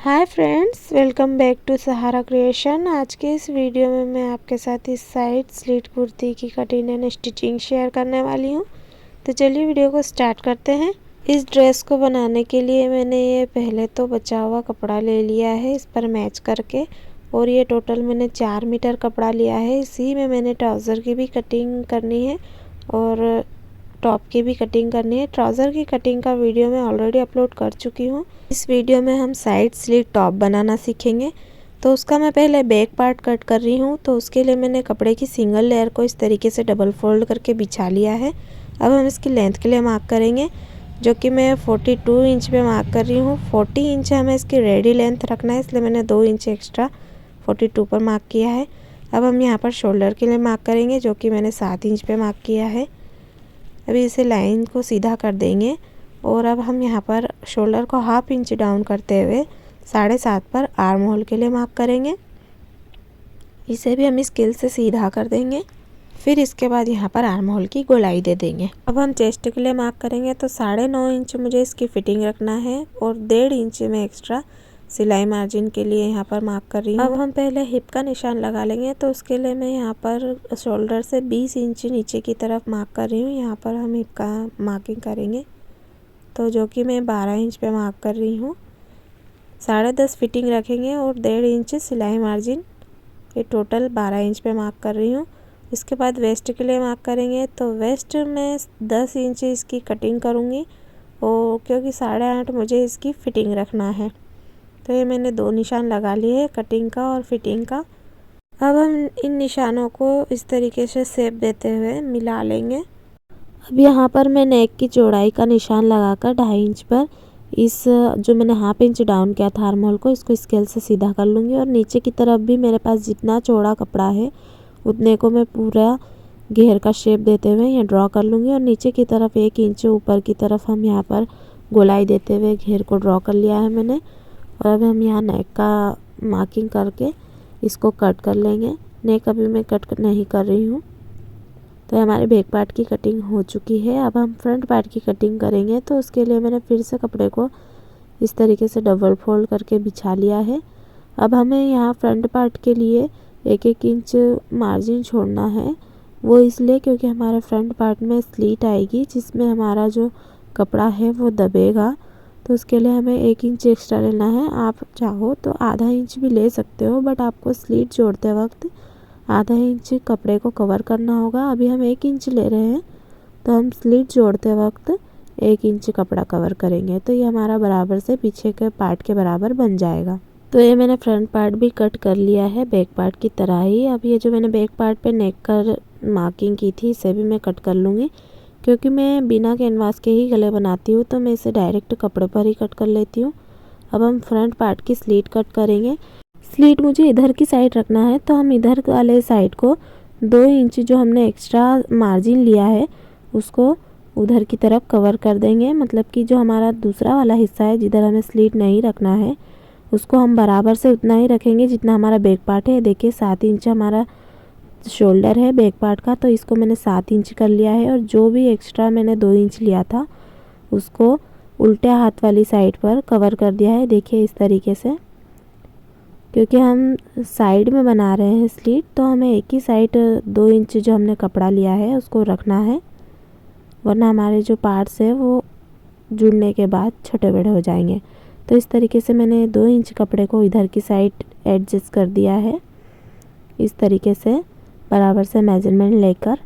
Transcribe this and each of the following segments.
Hi friends, welcome back to Sahara creation. आज के इस वीडियो में मैं आपके साथ इस साइड स्लिट कुर्ती की कटिंग एंड स्टिचिंग शेयर करने वाली हूँ। तो चलिए वीडियो को स्टार्ट करते हैं। इस ड्रेस को बनाने के लिए मैंने ये पहले तो बचा हुआ कपड़ा ले लिया है इस पर मैच करके, और ये टोटल मैंने 4 मीटर कपड़ा लिया है। इसी में मैंने ट्राउज़र की भी कटिंग करनी है और टॉप की भी कटिंग करनी है। ट्राउज़र की कटिंग का वीडियो मैं ऑलरेडी अपलोड कर चुकी हूँ। इस वीडियो में हम साइड स्लिट टॉप बनाना सीखेंगे। तो उसका मैं पहले बैक पार्ट कट कर रही हूँ। तो उसके लिए मैंने कपड़े की सिंगल लेयर को इस तरीके से डबल फोल्ड करके बिछा लिया है। अब हम इसकी लेंथ के लिए मार्क करेंगे, जो कि मैं 42 इंच पे मार्क कर रही हूँ। 40 इंच हमें इसकी रेडी लेंथ रखना है, इसलिए मैंने 2 इंच एक्स्ट्रा 42 पर मार्क किया है। अब हम यहाँ पर शोल्डर के लिए मार्क करेंगे, जो कि मैंने 7 इंच पे मार्क किया है। अभी इसे लाइन को सीधा कर देंगे और अब हम यहाँ पर शोल्डर को हाफ इंच डाउन करते हुए 7.5 पर आर्म होल के लिए मार्क करेंगे। इसे भी हम स्केल से सीधा कर देंगे। फिर इसके बाद यहाँ पर आर्म होल की गोलाई दे देंगे। अब हम चेस्ट के लिए मार्क करेंगे, तो 9.5 इंच मुझे इसकी फिटिंग रखना है और 1.5 इंच में एक्स्ट्रा सिलाई मार्जिन के लिए यहाँ पर मार्क कर रही हूँ। अब हम पहले हिप का निशान लगा लेंगे। तो उसके लिए मैं यहाँ पर शोल्डर से 20 इंच नीचे की तरफ मार्क कर रही हूँ। यहाँ पर हम हिप का मार्किंग करेंगे, तो जो कि मैं 12 इंच पे मार्क कर रही हूँ। 10.5 फिटिंग रखेंगे और 1.5 इंच सिलाई मार्जिन, ये टोटल 12 इंच पे मार्क कर रही हूँ। इसके बाद वेस्ट के लिए मार्क करेंगे, तो वेस्ट में 10 इंच इसकी कटिंग करूँगी और क्योंकि 8.5 मुझे इसकी फिटिंग रखना है। तो ये मैंने 2 निशान लगा लिए हैं, कटिंग का और फिटिंग का। अब हम इन निशानों को इस तरीके से शेप देते हुए मिला लेंगे। अब यहाँ पर मैं नेक की चौड़ाई का निशान लगाकर 2.5 इंच पर इस जो मैंने हाफ इंच डाउन किया था आर्म होल को, इसको स्केल से सीधा कर लूँगी। और नीचे की तरफ भी मेरे पास जितना चौड़ा कपड़ा है उतने को मैं पूरा घेर का शेप देते हुए यहाँ ड्रॉ कर लूँगी। और नीचे की तरफ 1 इंच ऊपर की तरफ हम यहाँ पर गोलाई देते हुए घेर को ड्रॉ कर लिया है मैंने। और अब हम यहाँ नेक का मार्किंग करके इसको कट कर लेंगे। नेक अभी मैं कट नहीं कर रही हूँ। तो हमारे बैक पार्ट की कटिंग हो चुकी है। अब हम फ्रंट पार्ट की कटिंग करेंगे। तो उसके लिए मैंने फिर से कपड़े को इस तरीके से डबल फोल्ड करके बिछा लिया है। अब हमें यहाँ फ्रंट पार्ट के लिए 1-1 इंच मार्जिन छोड़ना है। वो इसलिए क्योंकि हमारे फ्रंट पार्ट में स्लीट आएगी, जिसमें हमारा जो कपड़ा है वो दबेगा। तो उसके लिए हमें 1 इंच एक्स्ट्रा लेना है। आप चाहो तो आधा इंच भी ले सकते हो, बट आपको स्लीट जोड़ते वक्त आधा इंच कपड़े को कवर करना होगा। अभी हम 1 इंच ले रहे हैं, तो हम स्लीट जोड़ते वक्त 1 इंच कपड़ा कवर करेंगे। तो ये हमारा बराबर से पीछे के पार्ट के बराबर बन जाएगा। तो ये मैंने फ्रंट पार्ट भी कट कर लिया है बैक पार्ट की तरह ही। अब ये जो मैंने बैक पार्ट पे नेक कर मार्किंग की थी, इसे भी मैं कट कर लूँगी। क्योंकि मैं बिना कैनवास के ही गले बनाती हूँ, तो मैं इसे डायरेक्ट कपड़े पर ही कट कर लेती हूँ। अब हम फ्रंट पार्ट की स्लीट कट करेंगे। स्लीट मुझे इधर की साइड रखना है, तो हम इधर वाले साइड को 2 इंच जो हमने एक्स्ट्रा मार्जिन लिया है उसको उधर की तरफ कवर कर देंगे। मतलब कि जो हमारा दूसरा वाला हिस्सा है जिधर हमें स्लीट नहीं रखना है, उसको हम बराबर से उतना ही रखेंगे जितना हमारा बैक पार्ट है। देखिए 7 इंच हमारा शोल्डर है बैक पार्ट का, तो इसको मैंने 7 इंच कर लिया है। और जो भी एक्स्ट्रा मैंने 2 इंच लिया था उसको उल्टे हाथ वाली साइड पर कवर कर दिया है। देखिए इस तरीके से, क्योंकि हम साइड में बना रहे हैं स्लीट, तो हमें एक ही साइड 2 इंच जो हमने कपड़ा लिया है उसको रखना है, वरना हमारे जो पार्ट्स है वो जुड़ने के बाद छोटे बड़े हो जाएंगे। तो इस तरीके से मैंने 2 इंच कपड़े को इधर की साइड एडजस्ट कर दिया है, इस तरीके से बराबर से मेजरमेंट लेकर।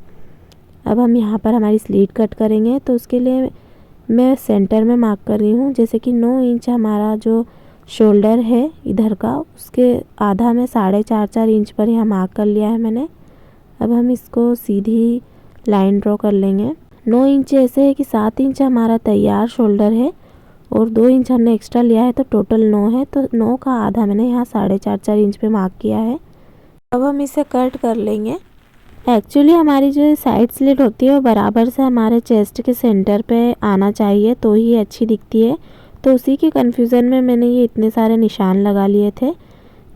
अब हम यहाँ पर हमारी स्लीट कट करेंगे। तो उसके लिए मैं सेंटर में मार्क कर रही हूँ। जैसे कि 9 इंच हमारा जो शोल्डर है इधर का, उसके आधा में 4.5 इंच पर यहाँ मार्क कर लिया है मैंने। अब हम इसको सीधी लाइन ड्रॉ कर लेंगे। 9 इंच ऐसे है कि 7 इंच हमारा तैयार शोल्डर है और 2 इंच हमने एक्स्ट्रा लिया है, तो टोटल 9 है। तो 9 का आधा मैंने यहाँ 4.5 इंच पे मार्क किया है। अब हम इसे कट कर लेंगे। एक्चुअली हमारी जो साइड स्लिट होती है वो बराबर से हमारे चेस्ट के सेंटर पे आना चाहिए, तो ही अच्छी दिखती है। तो उसी के कन्फ्यूज़न में मैंने ये इतने सारे निशान लगा लिए थे।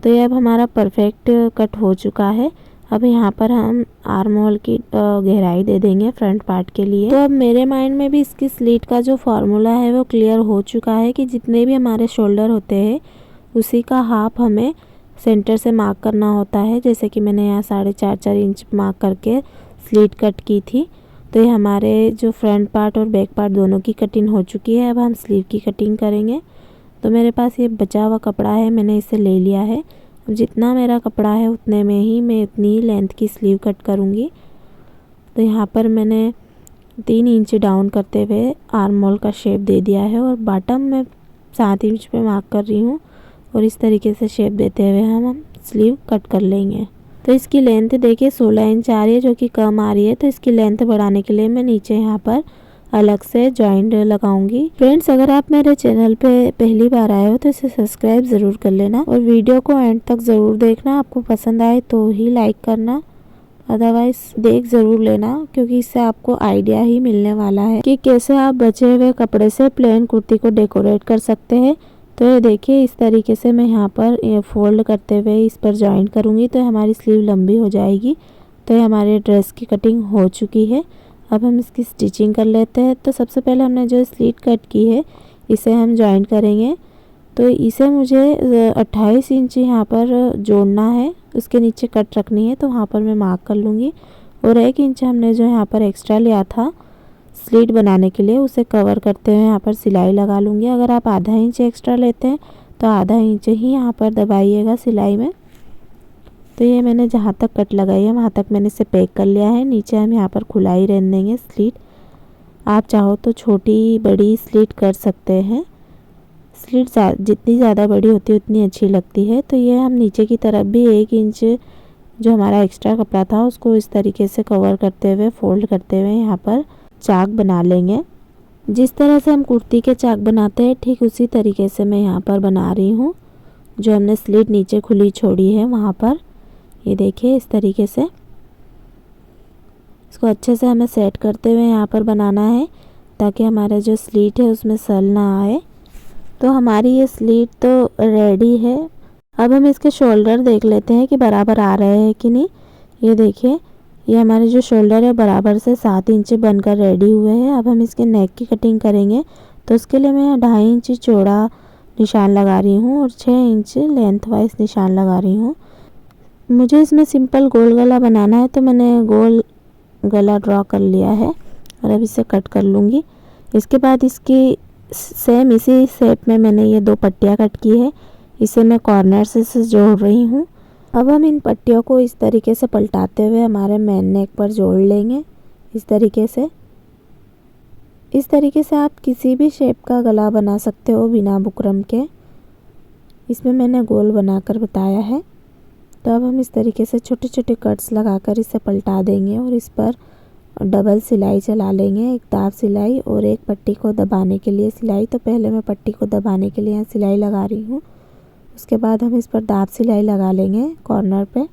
तो ये अब हमारा परफेक्ट कट हो चुका है। अब यहाँ पर हम आर्म होल की गहराई दे देंगे फ्रंट पार्ट के लिए। तो अब मेरे माइंड में भी इसकी स्लिट का जो फार्मूला है वो क्लियर हो चुका है कि जितने भी हमारे शोल्डर होते हैं उसी का हाफ हमें सेंटर से मार्क करना होता है। जैसे कि मैंने यहाँ 4.5 इंच मार्क करके स्लिट कट की थी। तो ये हमारे जो फ्रंट पार्ट और बैक पार्ट दोनों की कटिंग हो चुकी है। अब हम स्लीव की कटिंग करेंगे। तो मेरे पास ये बचा हुआ कपड़ा है, मैंने इसे ले लिया है। जितना मेरा कपड़ा है उतने में ही मैं उतनी ही लेंथ की स्लीव कट करूँगी। तो यहाँ पर मैंने 3 इंच डाउन करते हुए आर्म होल का शेप दे दिया है और बॉटम में 7 इंच पे मार्क कर रही हूँ और इस तरीके से शेप देते हुए हम स्लीव कट कर लेंगे। तो इसकी लेंथ देखिए 16 इंच आ रही है, जो कि कम आ रही है। तो इसकी लेंथ बढ़ाने के लिए मैं नीचे यहाँ पर अलग से जॉइंट लगाऊंगी। फ्रेंड्स, अगर आप मेरे चैनल पे पहली बार आए हो तो इसे सब्सक्राइब ज़रूर कर लेना और वीडियो को एंड तक ज़रूर देखना। आपको पसंद आए तो ही लाइक करना, अदरवाइज देख ज़रूर लेना, क्योंकि इससे आपको आइडिया ही मिलने वाला है कि कैसे आप बचे हुए कपड़े से प्लेन कुर्ती को डेकोरेट कर सकते हैं। तो ये देखिए इस तरीके से मैं यहाँ पर ये फोल्ड करते हुए इस पर जॉइंट करूँगी तो हमारी स्लीव लंबी हो जाएगी। तो ये हमारे ड्रेस की कटिंग हो चुकी है। अब हम इसकी स्टिचिंग कर लेते हैं। तो सबसे पहले हमने जो स्लीट कट की है इसे हम जॉइंट करेंगे। तो इसे मुझे 28 इंच यहाँ पर जोड़ना है, उसके नीचे कट रखनी है। तो वहाँ पर मैं मार्क कर लूँगी और 1 इंच हमने जो यहाँ पर एक्स्ट्रा लिया था स्लीट बनाने के लिए उसे कवर करते हुए यहाँ पर सिलाई लगा लूँगी। अगर आप आधा इंच एक्स्ट्रा लेते हैं तो आधा इंच ही यहाँ पर दबाइएगा सिलाई में। तो ये मैंने जहाँ तक कट लगाई है वहाँ तक मैंने इसे पैक कर लिया है। नीचे हम यहाँ पर खुला ही रहने देंगे स्लीट। आप चाहो तो छोटी बड़ी स्लीट कर सकते हैं। स्लीट जितनी ज़्यादा बड़ी होती है उतनी अच्छी लगती है। तो ये हम नीचे की तरफ भी 1 इंच जो हमारा एक्स्ट्रा कपड़ा था उसको इस तरीके से कवर करते हुए फोल्ड करते हुए यहाँ पर चाक बना लेंगे। जिस तरह से हम कुर्ती के चाक बनाते हैं ठीक उसी तरीके से मैं यहाँ पर बना रही हूँ। जो हमने स्लीट नीचे खुली छोड़ी है वहाँ पर ये देखिए इस तरीके से इसको अच्छे से हमें सेट करते हुए यहाँ पर बनाना है ताकि हमारा जो स्लीट है उसमें सल ना आए। तो हमारी ये स्लीट तो रेडी है। अब हम इसके शोल्डर देख लेते हैं कि बराबर आ रहे हैं कि नहीं। ये देखिए ये हमारे जो शोल्डर है बराबर से 7 इंच बनकर रेडी हुए हैं। अब हम इसके नेक की कटिंग करेंगे। तो उसके लिए मैं 2.5 इंच चौड़ा निशान लगा रही हूँ और 6 इंच लेंथ वाइज निशान लगा रही हूँ। मुझे इसमें सिंपल गोल गला बनाना है तो मैंने गोल गला ड्रॉ कर लिया है और अब इसे कट कर लूँगी। इसके बाद इसकी सेम इसी शेप में मैंने ये 2 पट्टियाँ कट की है, इसे मैं कॉर्नर से जोड़ रही हूँ। अब हम इन पट्टियों को इस तरीके से पलटाते हुए हमारे मेन नेक पर जोड़ लेंगे। इस तरीके से आप किसी भी शेप का गला बना सकते हो बिना बुकरम के। इसमें मैंने गोल बनाकर बताया है। तो अब हम इस तरीके से छोटे छोटे कट्स लगाकर इसे पलटा देंगे और इस पर डबल सिलाई चला लेंगे, एक दाब सिलाई और एक पट्टी को दबाने के लिए सिलाई। तो पहले मैं पट्टी को दबाने के लिए यहाँ सिलाई लगा रही हूँ, उसके बाद हम इस पर दाब सिलाई लगा लेंगे कॉर्नर पे।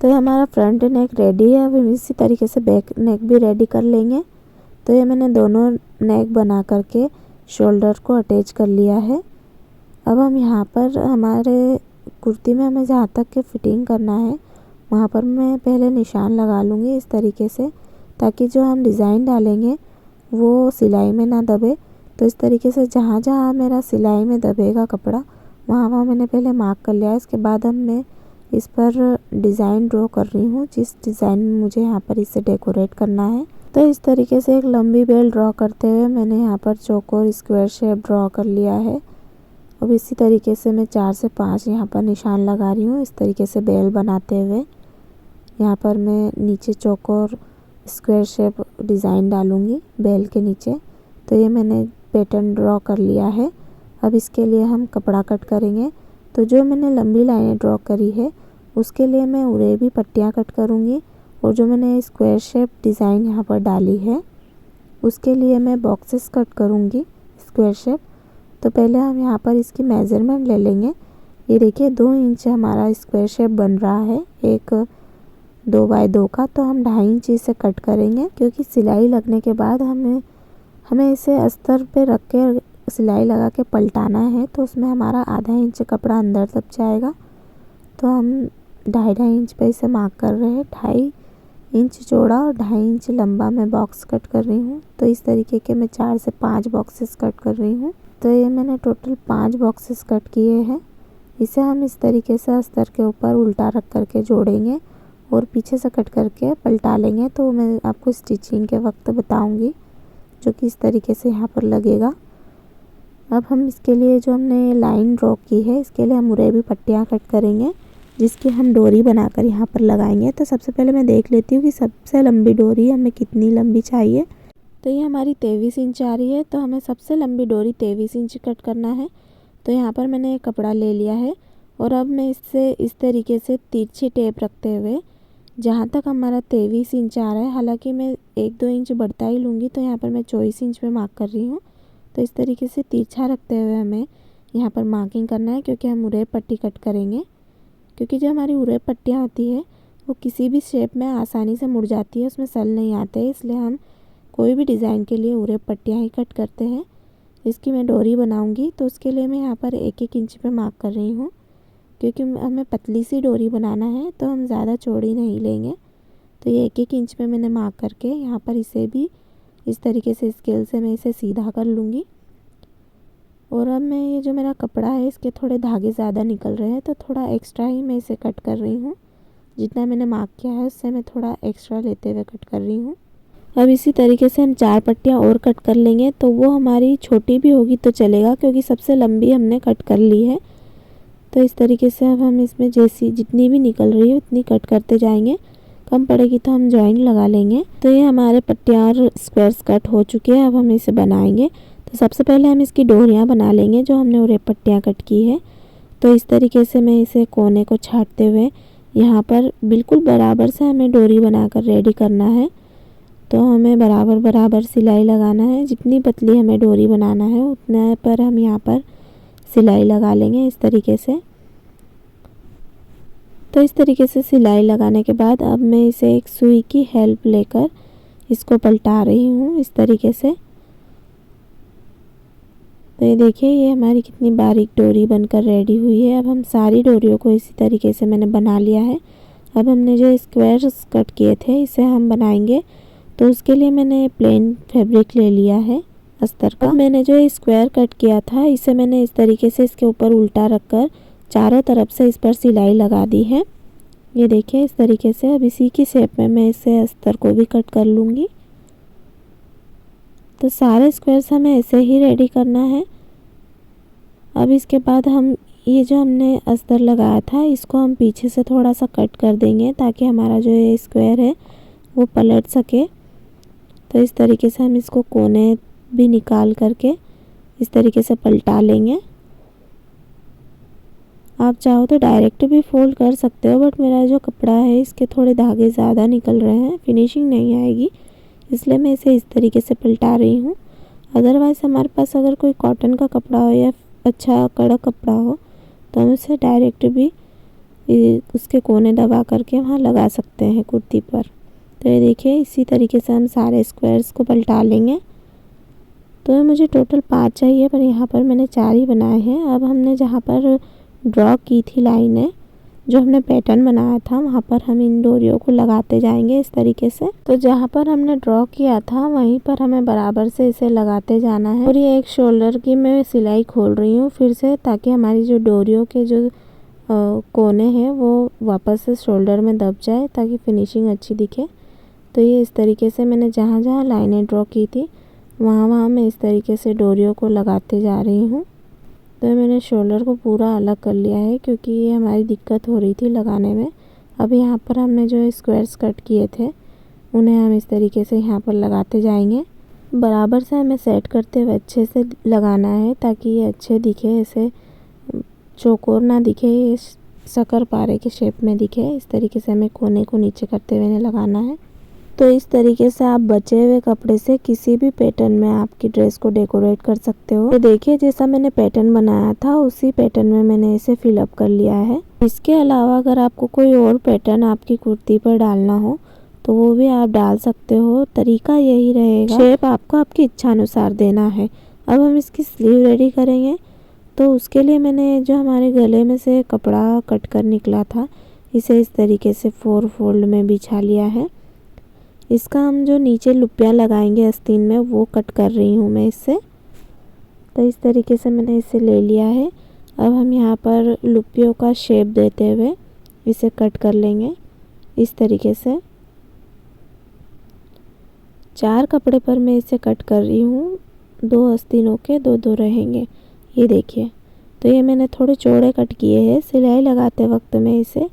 तो हमारा फ्रंट नेक रेडी है। अब हम इसी तरीके से बैक नेक भी रेडी कर लेंगे। तो ये मैंने दोनों नेक बना करके शोल्डर को अटैच कर लिया है। अब हम यहाँ पर हमारे कुर्ती में हमें जहाँ तक के फिटिंग करना है वहाँ पर मैं पहले निशान लगा लूँगी इस तरीके से, ताकि जो हम डिज़ाइन डालेंगे वो सिलाई में ना दबे। तो इस तरीके से जहाँ जहाँ मेरा सिलाई में दबेगा कपड़ा वहाँ मैंने पहले मार्क कर लिया है। इसके बाद मैं इस पर डिज़ाइन ड्रॉ कर रही हूँ, जिस डिज़ाइन में मुझे यहाँ पर इसे डेकोरेट करना है। तो इस तरीके से एक लंबी बेल ड्रॉ करते हुए मैंने यहाँ पर चौकोर स्क्वायर शेप ड्रॉ कर लिया है। अब इसी तरीके से मैं 4 से 5 यहाँ पर निशान लगा रही हूँ। इस तरीके से बेल बनाते हुए यहाँ पर मैं नीचे चौकोर स्क्वायर शेप डिज़ाइन डालूँगी बेल के नीचे। तो ये मैंने पैटर्न ड्रॉ कर लिया है। अब इसके लिए हम कपड़ा कट करेंगे। तो जो मैंने लंबी लाइनें ड्रॉ करी है उसके लिए मैं उरे भी पट्टियाँ कट करूँगी और जो मैंने स्क्वायर शेप डिज़ाइन यहाँ पर डाली है उसके लिए मैं बॉक्सेस कट करूँगी स्क्वायर शेप। तो पहले हम यहाँ पर इसकी मेज़रमेंट ले लेंगे। ये देखिए 2 इंच हमारा स्क्वायर शेप बन रहा है, एक 2 बाय 2 का। तो हम 2.5 इंच इसे कट करेंगे, क्योंकि सिलाई लगने के बाद हमें इसे अस्तर पे रख के सिलाई लगा के पलटाना है। तो उसमें हमारा आधा इंच कपड़ा अंदर दब जाएगा। तो हम 2.5 इंच पे इसे मार्क कर रहे हैं। 2.5 इंच चौड़ा और 2.5 इंच लंबा मैं बॉक्स कट कर रही हूँ। तो इस तरीके के मैं 4 से 5 बॉक्सेस कट कर रही हूँ। तो ये मैंने टोटल 5 बॉक्सेस कट किए हैं। इसे हम इस तरीके से अस्तर के ऊपर उल्टा रख करके जोड़ेंगे और पीछे से कट करके पलटा लेंगे। तो मैं आपको स्टिचिंग के वक्त बताऊंगी, जो कि इस तरीके से यहाँ पर लगेगा। अब हम इसके लिए जो हमने लाइन ड्रॉ की है, इसके लिए हम मुरैबी पट्टियाँ कट करेंगे, जिसकी हम डोरी बनाकर यहाँ पर लगाएंगे। तो सबसे पहले मैं देख लेती हूँ कि सबसे लंबी डोरी हमें कितनी लंबी चाहिए। तो ये हमारी 23 इंच आ रही है, तो हमें सबसे लंबी डोरी 23 इंच कट करना है। तो यहाँ पर मैंने एक कपड़ा ले लिया है और अब मैं इससे इस तरीके से तिरछी टेप रखते हुए जहाँ तक हमारा 23 इंच आ रहा है, हालांकि मैं 1-2 इंच बढ़ता ही लूँगी, तो यहाँ पर मैं 24 इंच पे मार्क कर रही हूँ। तो इस तरीके से तिरछा रखते हुए हमें यहाँ पर मार्किंग करना है, क्योंकि हम उरेब पट्टी कट करेंगे। क्योंकि जो हमारी उरेब पट्टियाँ होती है वो किसी भी शेप में आसानी से मुड़ जाती है, उसमें सल नहीं आते हैं, इसलिए हम कोई भी डिज़ाइन के लिए उरेब पट्टियाँ ही कट करते हैं। इसकी मैं डोरी बनाऊंगी, तो उसके लिए मैं यहाँ पर 1-1 इंच पे मार्क कर रही हूँ, क्योंकि हमें पतली सी डोरी बनाना है, तो हम ज़्यादा चौड़ी नहीं लेंगे। तो ये 1-1 इंच पे मैंने मार्क करके यहाँ पर इसे भी इस तरीके से स्केल से मैं इसे सीधा कर लूँगी। और अब मैं ये जो मेरा कपड़ा है, इसके थोड़े धागे ज़्यादा निकल रहे हैं, तो थोड़ा एक्स्ट्रा ही मैं इसे कट कर रही हूँ। जितना मैंने मार्क किया है उससे मैं थोड़ा एक्स्ट्रा लेते हुए कट कर रही हूँ। अब इसी तरीके से हम 4 पट्टियाँ और कट कर लेंगे, तो वो हमारी छोटी भी होगी तो चलेगा, क्योंकि सबसे लंबी हमने कट कर ली है। तो इस तरीके से अब हम इसमें जैसी जितनी भी निकल रही है उतनी कट करते जाएंगे। कम पड़ेगी तो हम जॉइंट लगा लेंगे। तो ये हमारे पट्टियाँ और स्क्वायर्स कट हो चुके हैं। अब हम इसे बनाएंगे। तो सबसे पहले हम इसकी डोरियाँ बना लेंगे, जो हमने उरेब पट्टियाँ कट की है। तो इस तरीके से मैं इसे कोने को छाटते हुए यहाँ पर बिल्कुल बराबर से हमें डोरी बनाकर रेडी करना है। तो हमें बराबर बराबर सिलाई लगाना है। जितनी पतली हमें डोरी बनाना है उतने पर हम यहाँ पर सिलाई लगा लेंगे इस तरीके से। तो इस तरीके से सिलाई लगाने के बाद अब मैं इसे एक सुई की हेल्प लेकर इसको पलटा रही हूँ इस तरीके से। तो ये देखिए, ये हमारी कितनी बारीक डोरी बनकर रेडी हुई है। अब हम सारी डोरियों को इसी तरीके से मैंने बना लिया है। अब हमने जो स्क्वायर्स कट किए थे इसे हम बनाएंगे। तो उसके लिए मैंने प्लेन फैब्रिक ले लिया है अस्तर का। मैंने जो स्क्वायर कट किया था इसे मैंने इस तरीके से इसके ऊपर उल्टा रखकर चारों तरफ से इस पर सिलाई लगा दी है। ये देखिए इस तरीके से। अब इसी की शेप में मैं इसे अस्तर को भी कट कर लूँगी। तो सारे स्क्वायर्स हमें ऐसे ही रेडी करना है। अब इसके बाद हम ये जो हमने अस्तर लगाया था इसको हम पीछे से थोड़ा सा कट कर देंगे, ताकि हमारा जो ये स्क्वायर है वो पलट सके। तो इस तरीके से हम इसको कोने भी निकाल करके इस तरीके से पलटा लेंगे। आप चाहो तो डायरेक्ट भी फोल्ड कर सकते हो, बट मेरा जो कपड़ा है इसके थोड़े धागे ज़्यादा निकल रहे हैं, फिनिशिंग नहीं आएगी, इसलिए मैं इसे इस तरीके से पलटा रही हूँ। अदरवाइज़ हमारे पास अगर कोई कॉटन का कपड़ा हो या अच्छा कड़क कपड़ा हो तो हम इसे डायरेक्ट भी उसके कोने दबा करके वहाँ लगा सकते हैं कुर्ती पर। तो ये देखिए इसी तरीके से हम सारे स्क्वायर्स को पलटा लेंगे। तो मुझे टोटल 5 चाहिए, पर यहाँ पर मैंने 4 ही बनाए हैं। अब हमने जहाँ पर ड्रॉ की थी लाइनें, जो हमने पैटर्न बनाया था, वहाँ पर हम इन डोरियों को लगाते जाएंगे इस तरीके से। तो जहाँ पर हमने ड्रॉ किया था वहीं पर हमें बराबर से इसे लगाते जाना है। और ये एक शोल्डर की मैं सिलाई खोल रही हूँ फिर से, ताकि हमारी जो डोरियों के जो कोने हैं वो वापस से शोल्डर में दब जाए, ताकि फिनिशिंग अच्छी दिखे। तो ये इस तरीके से मैंने जहाँ जहाँ लाइनें ड्रॉ की थी वहाँ वहाँ मैं इस तरीके से डोरियों को लगाते जा रही हूँ। तो मैंने शोल्डर को पूरा अलग कर लिया है, क्योंकि ये हमारी दिक्कत हो रही थी लगाने में। अब यहाँ पर हमने जो स्क्वायर्स कट किए थे उन्हें हम इस तरीके से यहाँ पर लगाते जाएंगे। बराबर से हमें सेट करते हुए अच्छे से लगाना है, ताकि ये अच्छे दिखे, ऐसे चौकोर ना दिखे, ये शक्करपारे के शेप में दिखे। इस तरीके से हमें कोने को नीचे करते हुए लगाना है। तो इस तरीके से आप बचे हुए कपड़े से किसी भी पैटर्न में आपकी ड्रेस को डेकोरेट कर सकते हो। तो देखिए, जैसा मैंने पैटर्न बनाया था उसी पैटर्न में मैंने इसे फिलअप कर लिया है। इसके अलावा अगर आपको कोई और पैटर्न आपकी कुर्ती पर डालना हो तो वो भी आप डाल सकते हो। तरीका यही रहेगा, शेप आपको आपकी इच्छा अनुसार देना है। अब हम इसकी स्लीव रेडी करेंगे। तो उसके लिए मैंने जो हमारे गले में से कपड़ा कट कर निकला था इसे इस तरीके से 4 फोल्ड में बिछा लिया है। इसका हम जो नीचे लुपियाँ लगाएंगे आस्तीन में वो कट कर रही हूँ मैं इससे। तो इस तरीके से मैंने इसे ले लिया है। अब हम यहाँ पर लुप्पियों का शेप देते हुए इसे कट कर लेंगे इस तरीके से। 4 कपड़े पर मैं इसे कट कर रही हूँ, 2 आस्तीनों के 2-2 रहेंगे। ये देखिए, तो ये मैंने थोड़े चौड़े कट किए हैं। सिलाई लगाते वक्त मैं इसे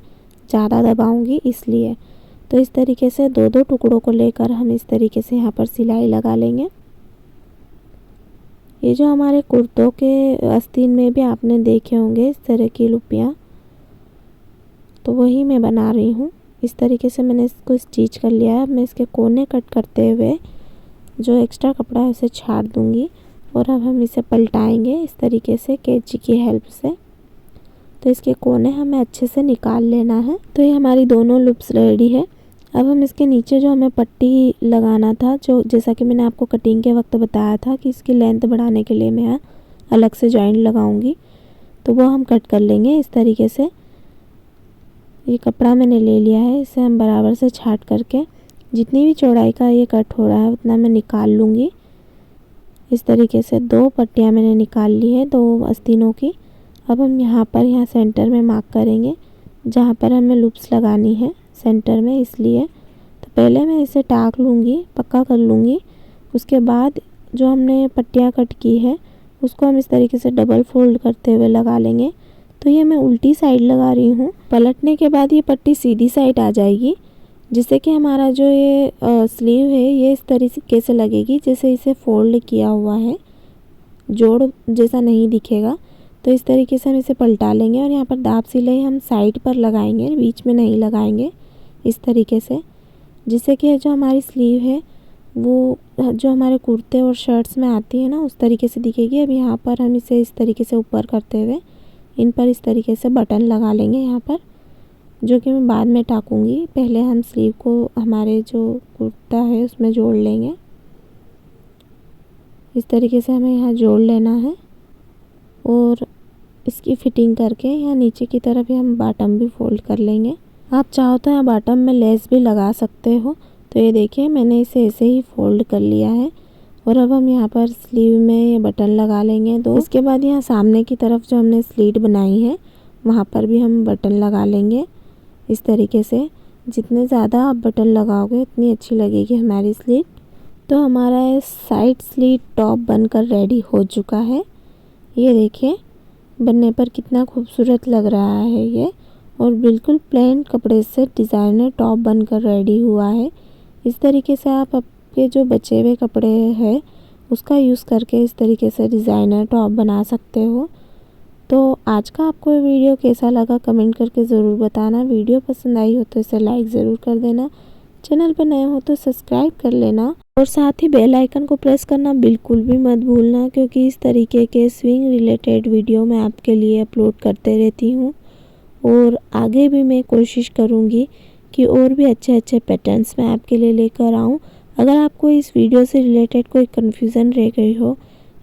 ज़्यादा दबाऊंगी इसलिए। तो इस तरीके से 2-2 टुकड़ों को लेकर हम इस तरीके से यहाँ पर सिलाई लगा लेंगे। ये जो हमारे कुर्तों के आस्तीन में भी आपने देखे होंगे इस तरह की लुप्पियाँ, तो वही मैं बना रही हूँ। इस तरीके से मैंने इसको स्टिच कर लिया है। अब मैं इसके कोने कट करते हुए जो एक्स्ट्रा कपड़ा है उसे छाड़ दूँगी और अब हम इसे पलटाएंगे इस तरीके से कैंची की हेल्प से। तो इसके कोने हमें अच्छे से निकाल लेना है। तो ये हमारी दोनों लुप्स रेडी है। अब हम इसके नीचे जो हमें पट्टी लगाना था, जो जैसा कि मैंने आपको कटिंग के वक्त बताया था कि इसकी लेंथ बढ़ाने के लिए मैं अलग से जॉइंट लगाऊंगी, तो वो हम कट कर लेंगे इस तरीके से। ये कपड़ा मैंने ले लिया है, इसे हम बराबर से छाट करके जितनी भी चौड़ाई का ये कट हो रहा है उतना मैं निकाल लूँगी। इस तरीके से 2 पट्टियाँ मैंने निकाल ली है 2 आस्तीनों की। अब हम यहाँ सेंटर में मार्क करेंगे जहाँ पर हमें लूप्स लगानी है सेंटर में, इसलिए तो पहले मैं इसे टाक लूँगी, पक्का कर लूँगी। उसके बाद जो हमने पट्टियाँ कट की है उसको हम इस तरीके से डबल फोल्ड करते हुए लगा लेंगे। तो ये मैं उल्टी साइड लगा रही हूँ। पलटने के बाद ये पट्टी सीधी साइड आ जाएगी, जिससे कि हमारा जो ये स्लीव है ये इस तरीके से लगेगी जैसे इसे फोल्ड किया हुआ है, जोड़ जैसा नहीं दिखेगा। तो इस तरीके से हम इसे पलटा लेंगे और यहाँ पर दाब सिलाई हम साइड पर लगाएंगे, बीच में नहीं लगाएंगे इस तरीके से, जिससे कि जो हमारी स्लीव है वो जो हमारे कुर्ते और शर्ट्स में आती है ना उस तरीके से दिखेगी। अब यहाँ पर हम इसे इस तरीके से ऊपर करते हुए इन पर इस तरीके से बटन लगा लेंगे यहाँ पर, जो कि मैं बाद में टाकूंगी। पहले हम स्लीव को हमारे जो कुर्ता है उसमें जोड़ लेंगे। इस तरीके से हमें यहाँ जोड़ लेना है और इसकी फिटिंग करके यहाँ नीचे की तरफ ही हम बॉटम भी फोल्ड कर लेंगे। आप चाहो तो यहाँ बॉटम में लेस भी लगा सकते हो। तो ये देखिए मैंने इसे ऐसे ही फोल्ड कर लिया है और अब हम यहाँ पर स्लीव में ये बटन लगा लेंगे 2। इसके बाद यहाँ सामने की तरफ जो हमने स्लीट बनाई है वहाँ पर भी हम बटन लगा लेंगे इस तरीके से। जितने ज़्यादा आप बटन लगाओगे उतनी अच्छी लगेगी हमारी स्लीट। तो हमारा साइड स्लीट टॉप बनकर रेडी हो चुका है। ये देखिए बनने पर कितना खूबसूरत लग रहा है ये, और बिल्कुल प्लेन कपड़े से डिज़ाइनर टॉप बनकर रेडी हुआ है। इस तरीके से आप आपके जो बचे हुए कपड़े हैं उसका यूज़ करके इस तरीके से डिज़ाइनर टॉप बना सकते हो। तो आज का आपको ये वीडियो कैसा लगा कमेंट करके ज़रूर बताना। वीडियो पसंद आई हो तो इसे लाइक ज़रूर कर देना, चैनल पर नए हो तो सब्सक्राइब कर लेना और साथ ही बेल आइकन को प्रेस करना बिल्कुल भी मत भूलना, क्योंकि इस तरीके के स्विंग रिलेटेड वीडियो मैं आपके लिए अपलोड करते रहती हूँ। और आगे भी मैं कोशिश करूँगी कि और भी अच्छे अच्छे पैटर्न्स मैं आपके लिए लेकर आऊँ। अगर आपको इस वीडियो से रिलेटेड कोई कन्फ्यूज़न रह गई हो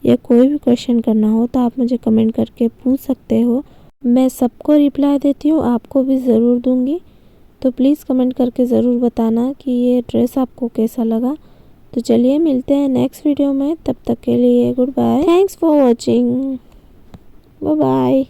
या कोई भी क्वेश्चन करना हो तो आप मुझे कमेंट करके पूछ सकते हो। मैं सबको रिप्लाई देती हूँ, आपको भी ज़रूर दूँगी। तो प्लीज़ कमेंट करके ज़रूर बताना कि ये ड्रेस आपको कैसा लगा। तो चलिए मिलते हैं नेक्स्ट वीडियो में, तब तक के लिए goodbye. Thanks for watching, bye bye.